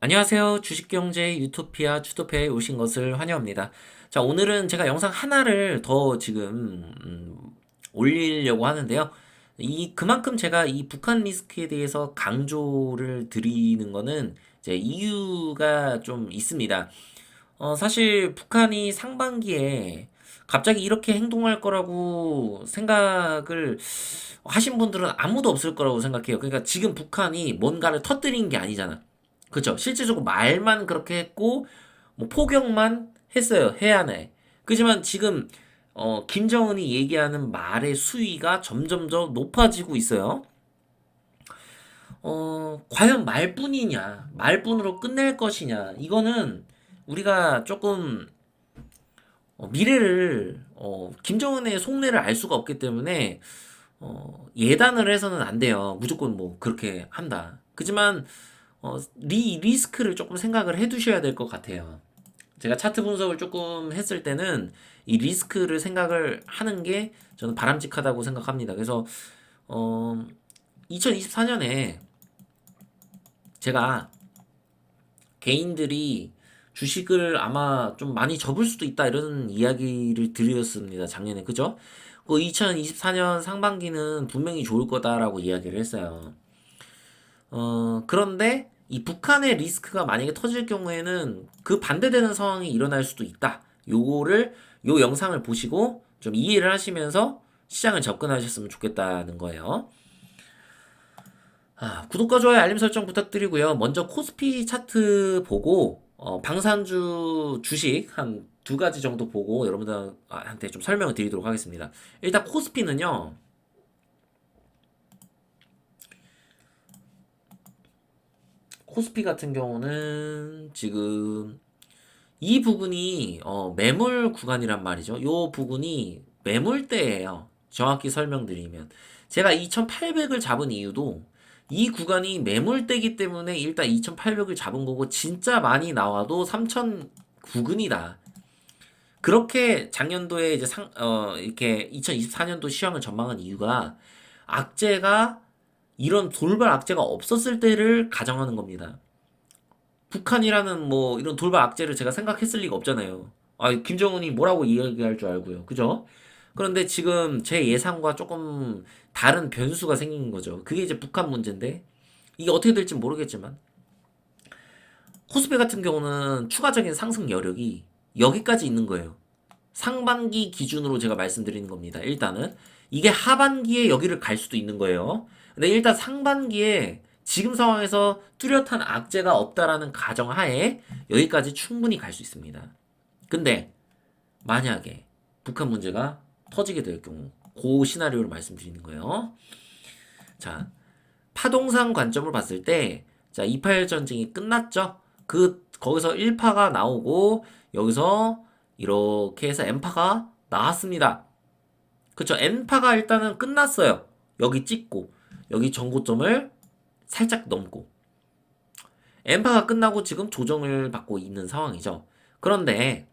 안녕하세요. 주식경제 유토피아 주토피아에 오신 것을 환영합니다. 자, 오늘은 제가 영상 하나를 더 지금 올리려고 하는데요. 그만큼 제가 이 북한 리스크에 대해서 강조를 드리는 거는 이제 이유가 좀 있습니다. 사실 북한이 상반기에 갑자기 이렇게 행동할 거라고 생각을 하신 분들은 아무도 없을 거라고 생각해요. 그러니까 지금 북한이 뭔가를 터뜨린 게 아니잖아. 그쵸? 실질적으로 말만 그렇게 했고, 뭐 포격만 했어요. 해안에. 그지만 지금, 김정은이 얘기하는 말의 수위가 점점 더 높아지고 있어요. 과연 말뿐이냐, 말뿐으로 끝낼 것이냐, 이거는 우리가 조금 미래를 김정은의 속내를 알 수가 없기 때문에 예단을 해서는 안 돼요. 무조건 뭐 그렇게 한다. 그지만 리스크를 조금 생각을 해두셔야 될 것 같아요. 제가 차트 분석을 조금 했을 때는 이 리스크를 생각을 하는 게 저는 바람직하다고 생각합니다. 그래서 2024년에 제가 개인들이 주식을 아마 좀 많이 접을 수도 있다 이런 이야기를 드렸습니다. 작년에 그죠? 그 2024년 상반기는 분명히 좋을 거다라고 이야기를 했어요. 그런데 이 북한의 리스크가 만약에 터질 경우에는 그 반대되는 상황이 일어날 수도 있다. 요 영상을 보시고 좀 이해를 하시면서 시장을 접근하셨으면 좋겠다는 거예요. 구독과 좋아요, 알림 설정 부탁드리고요. 먼저 코스피 차트 보고 방산주 주식 한 두 가지 정도 보고 여러분들한테 좀 설명을 드리도록 하겠습니다. 일단 코스피 같은 경우는 지금 이 부분이 매물 구간이란 말이죠. 요 부분이 매물대예요. 정확히 설명드리면 제가 2800을 잡은 이유도 이 구간이 매물대기 때문에 일단 2800을 잡은 거고 진짜 많이 나와도 3000 구근이다. 그렇게 작년도에 이제 이렇게 2024년도 시황을 전망한 이유가 악재가 이런 돌발 악재가 없었을 때를 가정하는 겁니다. 북한이라는 뭐 이런 돌발 악재를 제가 생각했을 리가 없잖아요. 김정은이 뭐라고 이야기할 줄 알고요. 그죠? 그런데 지금 제 예상과 조금 다른 변수가 생긴 거죠. 그게 이제 북한 문제인데 이게 어떻게 될지 모르겠지만 코스피 같은 경우는 추가적인 상승 여력이 여기까지 있는 거예요. 상반기 기준으로 제가 말씀드리는 겁니다. 일단은 이게 하반기에 여기를 갈 수도 있는 거예요. 근데 일단 상반기에 지금 상황에서 뚜렷한 악재가 없다라는 가정하에 여기까지 충분히 갈 수 있습니다. 근데 만약에 북한 문제가 터지게 될 경우 그 시나리오를 말씀드리는 거예요. 자, 파동상 관점을 봤을 때, 자, 2.8 전쟁이 끝났죠? 거기서 1파가 나오고, 여기서 이렇게 해서 N파가 나왔습니다. 그쵸? N파가 일단은 끝났어요. 여기 찍고, 여기 전고점을 살짝 넘고. N파가 끝나고 지금 조정을 받고 있는 상황이죠. 그런데,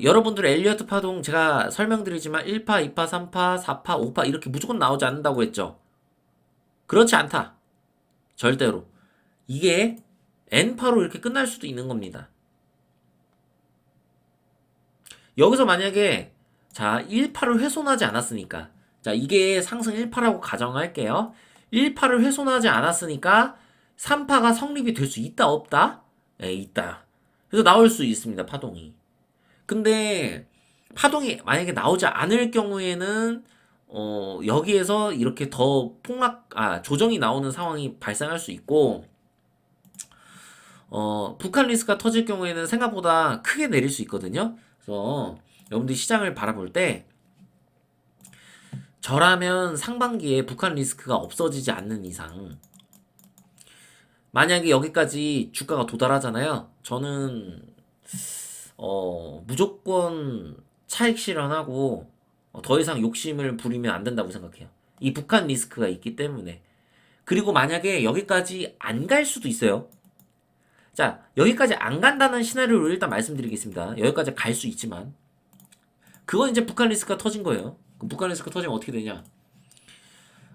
여러분들 엘리어트 파동 제가 설명드리지만 1파, 2파, 3파, 4파, 5파 이렇게 무조건 나오지 않는다고 했죠. 그렇지 않다. 절대로. 이게 N파로 이렇게 끝날 수도 있는 겁니다. 여기서 만약에 자 1파를 훼손하지 않았으니까 자 이게 상승 1파라고 가정할게요. 1파를 훼손하지 않았으니까 3파가 성립이 될 수 있다 없다? 예, 있다. 그래서 나올 수 있습니다. 파동이. 근데 파동이 만약에 나오지 않을 경우에는 여기에서 이렇게 더 조정이 나오는 상황이 발생할 수 있고 북한 리스크가 터질 경우에는 생각보다 크게 내릴 수 있거든요. 그래서 여러분들이 시장을 바라볼 때 저라면 상반기에 북한 리스크가 없어지지 않는 이상 만약에 여기까지 주가가 도달하잖아요. 저는 무조건 차익 실현하고 더 이상 욕심을 부리면 안 된다고 생각해요. 이 북한 리스크가 있기 때문에. 그리고 만약에 여기까지 안 갈 수도 있어요. 자, 여기까지 안 간다는 시나리오를 일단 말씀드리겠습니다. 여기까지 갈 수 있지만 그건 이제 북한 리스크가 터진 거예요. 그럼 북한 리스크가 터지면 어떻게 되냐?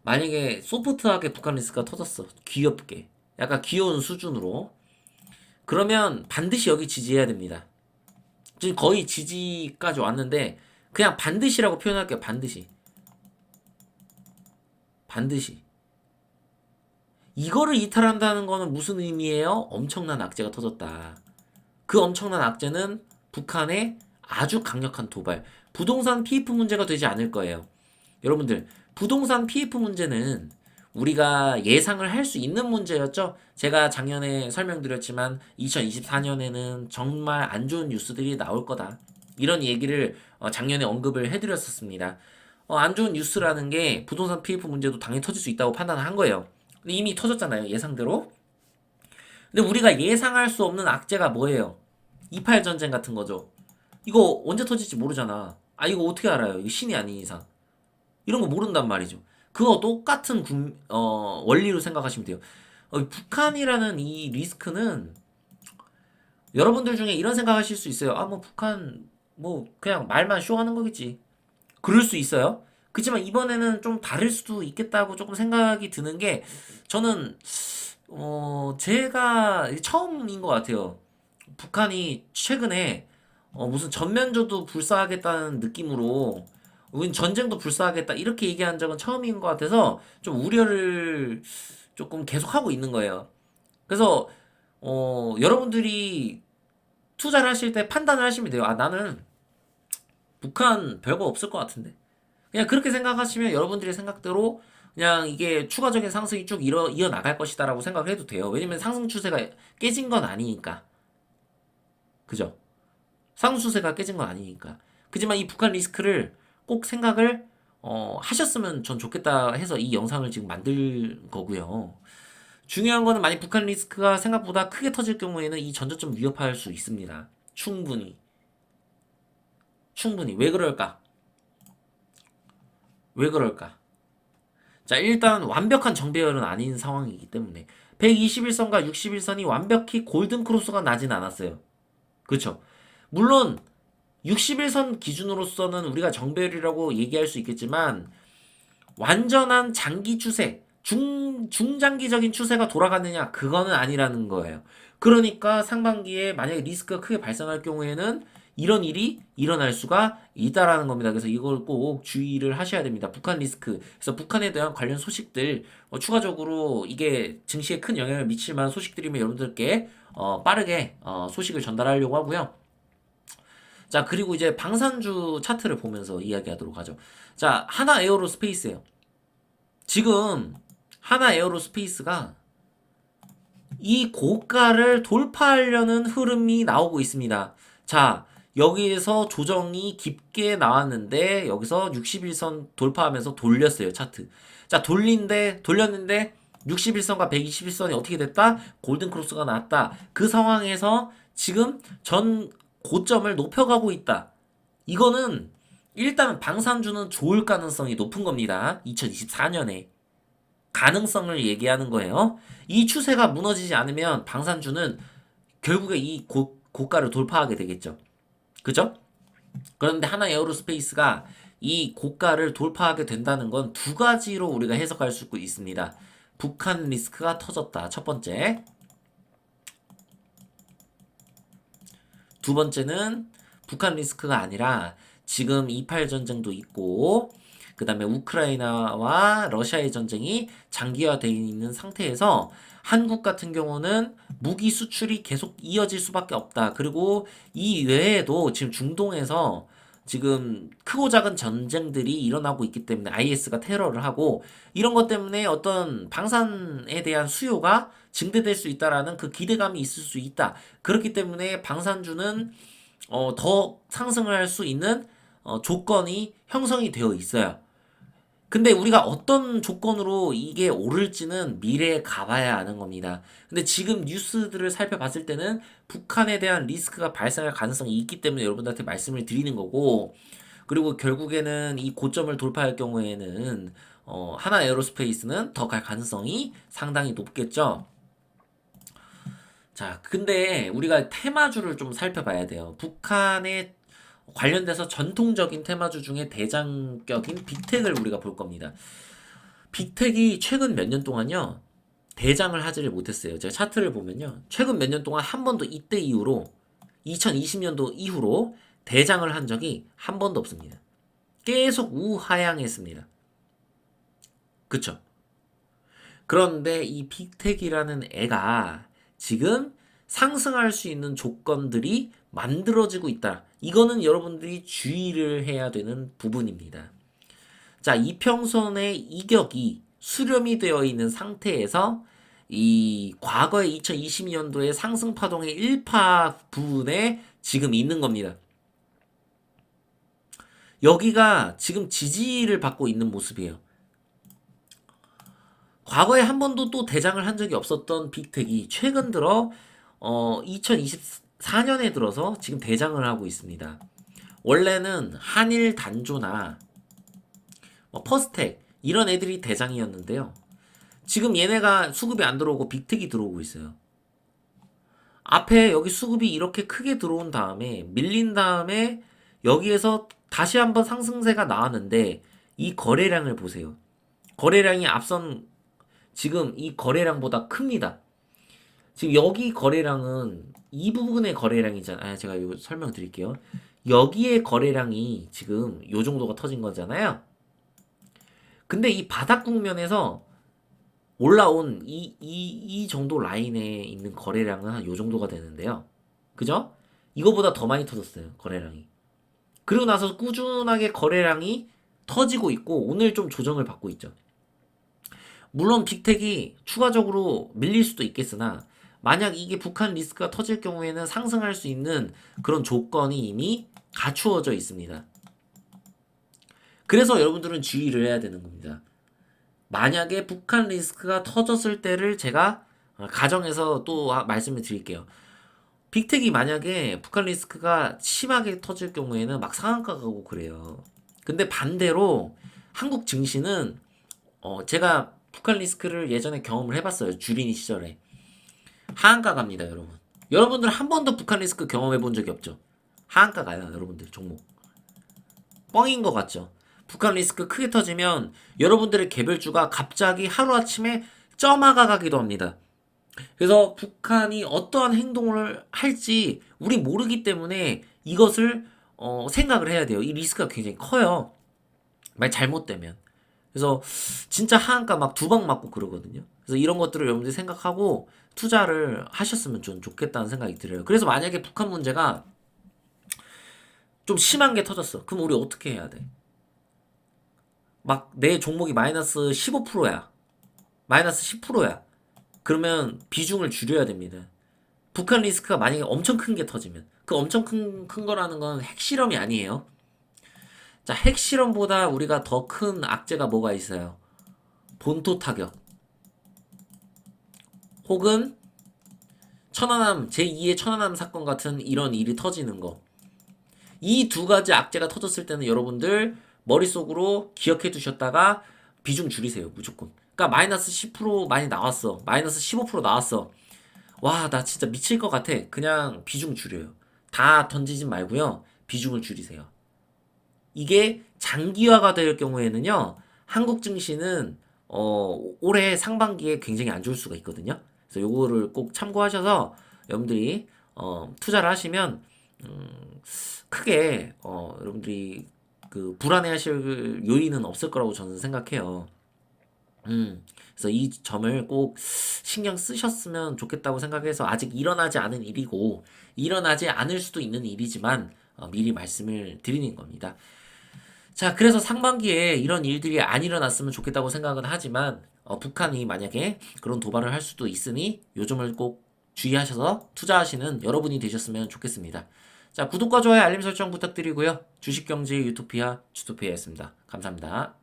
만약에 소프트하게 북한 리스크가 터졌어. 귀엽게. 약간 귀여운 수준으로. 그러면 반드시 여기 지지해야 됩니다. 지금 거의 지지까지 왔는데 그냥 반드시라고 표현할게요. 반드시. 반드시. 이거를 이탈한다는 거는 무슨 의미예요? 엄청난 악재가 터졌다. 그 엄청난 악재는 북한의 아주 강력한 도발, 부동산 PF 문제가 되지 않을 거예요. 여러분들, 부동산 PF 문제는 우리가 예상을 할 수 있는 문제였죠. 제가 작년에 설명드렸지만 2024년에는 정말 안 좋은 뉴스들이 나올 거다. 이런 얘기를 작년에 언급을 해드렸었습니다. 안 좋은 뉴스라는 게 부동산 PF 문제도 당연히 터질 수 있다고 판단을 한 거예요. 근데 이미 터졌잖아요. 예상대로. 근데 우리가 예상할 수 없는 악재가 뭐예요? 28 전쟁 같은 거죠. 이거 언제 터질지 모르잖아. 아, 이거 어떻게 알아요? 이거 신이 아닌 이상. 이런 거 모른단 말이죠. 그거 똑같은 원리로 생각하시면 돼요. 북한이라는 이 리스크는 여러분들 중에 이런 생각하실 수 있어요. 아, 뭐 북한 뭐 그냥 말만 쇼하는 거겠지. 그럴 수 있어요. 그렇지만 이번에는 좀 다를 수도 있겠다고 조금 생각이 드는 게 저는 제가 처음인 것 같아요. 북한이 최근에 무슨 전면조도 불사하겠다는 느낌으로 우린 전쟁도 불사하겠다 이렇게 얘기한 적은 처음인 것 같아서 좀 우려를 조금 계속하고 있는 거예요. 그래서 여러분들이 투자를 하실 때 판단을 하시면 돼요. 아, 나는 북한 별거 없을 것 같은데. 그냥 그렇게 생각하시면 여러분들의 생각대로 그냥 이게 추가적인 상승이 쭉 이어나갈 것이다라고 생각을 해도 돼요. 왜냐면 상승 추세가 깨진 건 아니니까. 그죠? 상승 추세가 깨진 건 아니니까. 그지만 이 북한 리스크를 꼭 생각을 하셨으면 전 좋겠다 해서 이 영상을 지금 만들 거고요. 중요한 거는 만약 북한 리스크가 생각보다 크게 터질 경우에는 이 전저점 위협할 수 있습니다. 충분히. 충분히. 왜 그럴까? 왜 그럴까? 자, 일단 완벽한 정배열은 아닌 상황이기 때문에 121선과 61선이 완벽히 골든 크로스가 나진 않았어요. 그렇죠? 물론 61선 기준으로서는 우리가 정배열이라고 얘기할 수 있겠지만 완전한 장기 추세, 중장기적인 추세가 돌아갔느냐? 그거는 아니라는 거예요. 그러니까 상반기에 만약에 리스크가 크게 발생할 경우에는 이런 일이 일어날 수가 있다라는 겁니다. 그래서 이걸 꼭 주의를 하셔야 됩니다. 북한 리스크. 그래서 북한에 대한 관련 소식들, 추가적으로 이게 증시에 큰 영향을 미칠 만한 소식들이면 여러분들께 빠르게 소식을 전달하려고 하고요. 자, 그리고 이제 방산주 차트를 보면서 이야기하도록 하죠. 자, 하나 에어로스페이스예요. 지금 하나 에어로스페이스가 이 고가를 돌파하려는 흐름이 나오고 있습니다. 자, 여기에서 조정이 깊게 나왔는데 여기서 61선 돌파하면서 돌렸어요, 차트. 자, 돌렸는데 61선과 121선이 어떻게 됐다? 골든 크로스가 나왔다. 그 상황에서 지금 전 고점을 높여가고 있다. 이거는 일단 방산주는 좋을 가능성이 높은 겁니다. 2024년에. 가능성을 얘기하는 거예요. 이 추세가 무너지지 않으면 방산주는 결국에 이 고가를 돌파하게 되겠죠. 그죠? 그런데 하나 에어로스페이스가 이 고가를 돌파하게 된다는 건 두 가지로 우리가 해석할 수 있습니다. 북한 리스크가 터졌다. 첫 번째. 두 번째는 북한 리스크가 아니라 지금 28 전쟁도 있고 그 다음에 우크라이나와 러시아의 전쟁이 장기화되어 있는 상태에서 한국 같은 경우는 무기 수출이 계속 이어질 수밖에 없다. 그리고 이 외에도 지금 중동에서 지금 크고 작은 전쟁들이 일어나고 있기 때문에 IS가 테러를 하고 이런 것 때문에 어떤 방산에 대한 수요가 증대될 수 있다라는 그 기대감이 있을 수 있다. 그렇기 때문에 방산주는 더 상승을 할 수 있는 조건이 형성이 되어 있어요. 근데 우리가 어떤 조건으로 이게 오를지는 미래에 가봐야 아는 겁니다. 근데 지금 뉴스들을 살펴봤을 때는 북한에 대한 리스크가 발생할 가능성이 있기 때문에 여러분들한테 말씀을 드리는 거고, 그리고 결국에는 이 고점을 돌파할 경우에는 하나 에어로스페이스는 더 갈 가능성이 상당히 높겠죠. 자, 근데 우리가 테마주를 좀 살펴봐야 돼요. 북한에 관련돼서 전통적인 테마주 중에 대장격인 빅텍을 우리가 볼 겁니다. 빅텍이 최근 몇 년 동안요, 대장을 하지를 못했어요. 제가 차트를 보면요. 최근 몇 년 동안 한 번도 이때 이후로 2020년도 이후로 대장을 한 적이 한 번도 없습니다. 계속 우하향했습니다. 그쵸? 그런데 이 빅텍이라는 애가 지금 상승할 수 있는 조건들이 만들어지고 있다. 이거는 여러분들이 주의를 해야 되는 부분입니다. 자, 이평선의 이격이 수렴이 되어 있는 상태에서 이 과거의 2020년도의 상승 파동의 일파 부분에 지금 있는 겁니다. 여기가 지금 지지를 받고 있는 모습이에요. 과거에 한 번도 또 대장을 한 적이 없었던 빅텍이 최근 들어 2024년에 들어서 지금 대장을 하고 있습니다. 원래는 한일 단조나 퍼스텍 이런 애들이 대장이었는데요. 지금 얘네가 수급이 안 들어오고 빅텍이 들어오고 있어요. 앞에 여기 수급이 이렇게 크게 들어온 다음에 밀린 다음에 여기에서 다시 한번 상승세가 나왔는데 이 거래량을 보세요. 거래량이 앞선 지금 이 거래량보다 큽니다. 지금 여기 거래량은 이 부분의 거래량이잖아요. 제가 이거 설명드릴게요. 여기의 거래량이 지금 요 정도가 터진 거잖아요. 근데 이 바닥 국면에서 올라온 이 정도 라인에 있는 거래량은 한 요 정도가 되는데요. 그죠? 이거보다 더 많이 터졌어요. 거래량이. 그리고 나서 꾸준하게 거래량이 터지고 있고 오늘 좀 조정을 받고 있죠. 물론 빅텍이 추가적으로 밀릴 수도 있겠으나 만약 이게 북한 리스크가 터질 경우에는 상승할 수 있는 그런 조건이 이미 갖추어져 있습니다. 그래서 여러분들은 주의를 해야 되는 겁니다. 만약에 북한 리스크가 터졌을 때를 제가 가정해서 또 말씀을 드릴게요. 빅텍이 만약에 북한 리스크가 심하게 터질 경우에는 막 상한가 가고 그래요. 근데 반대로 한국 증시는 제가 북한 리스크를 예전에 경험을 해봤어요. 주린이 시절에. 하한가 갑니다, 여러분. 여러분들 한 번도 북한 리스크 경험해 본 적이 없죠? 하한가 가요, 여러분들 종목. 뻥인 것 같죠? 북한 리스크 크게 터지면 여러분들의 개별주가 갑자기 하루아침에 쩌마가 가기도 합니다. 그래서 북한이 어떠한 행동을 할지 우리 모르기 때문에 이것을 생각을 해야 돼요. 이 리스크가 굉장히 커요. 만약 잘못되면. 그래서 진짜 하한가 막 두 방 맞고 그러거든요. 그래서 이런 것들을 여러분들이 생각하고 투자를 하셨으면 좀 좋겠다는 생각이 들어요. 그래서 만약에 북한 문제가 좀 심한 게 터졌어. 그럼 우리 어떻게 해야 돼? 막 내 종목이 마이너스 15%야. 마이너스 10%야. 그러면 비중을 줄여야 됩니다. 북한 리스크가 만약에 엄청 큰 게 터지면 그 엄청 큰 거라는 건 핵실험이 아니에요. 자, 핵실험보다 우리가 더 큰 악재가 뭐가 있어요? 본토 타격. 혹은 천안함, 제2의 천안함 사건 같은 이런 일이 터지는 거. 이 두 가지 악재가 터졌을 때는 여러분들 머릿속으로 기억해 두셨다가 비중 줄이세요. 무조건. 그러니까 마이너스 10% 많이 나왔어. 마이너스 15% 나왔어. 와, 나 진짜 미칠 것 같아. 그냥 비중 줄여요. 다 던지지 말고요. 비중을 줄이세요. 이게 장기화가 될 경우에는요. 한국 증시는 올해 상반기에 굉장히 안 좋을 수가 있거든요. 그래서 요거를 꼭 참고하셔서 여러분들이 투자를 하시면 크게 여러분들이 그 불안해하실 요인은 없을 거라고 저는 생각해요. 그래서 이 점을 꼭 신경 쓰셨으면 좋겠다고 생각해서 아직 일어나지 않은 일이고 일어나지 않을 수도 있는 일이지만 미리 말씀을 드리는 겁니다. 자, 그래서 상반기에 이런 일들이 안 일어났으면 좋겠다고 생각은 하지만 북한이 만약에 그런 도발을 할 수도 있으니 요점을 꼭 주의하셔서 투자하시는 여러분이 되셨으면 좋겠습니다. 자, 구독과 좋아요, 알림 설정 부탁드리고요. 주식경제 유토피아 주토피아였습니다. 감사합니다.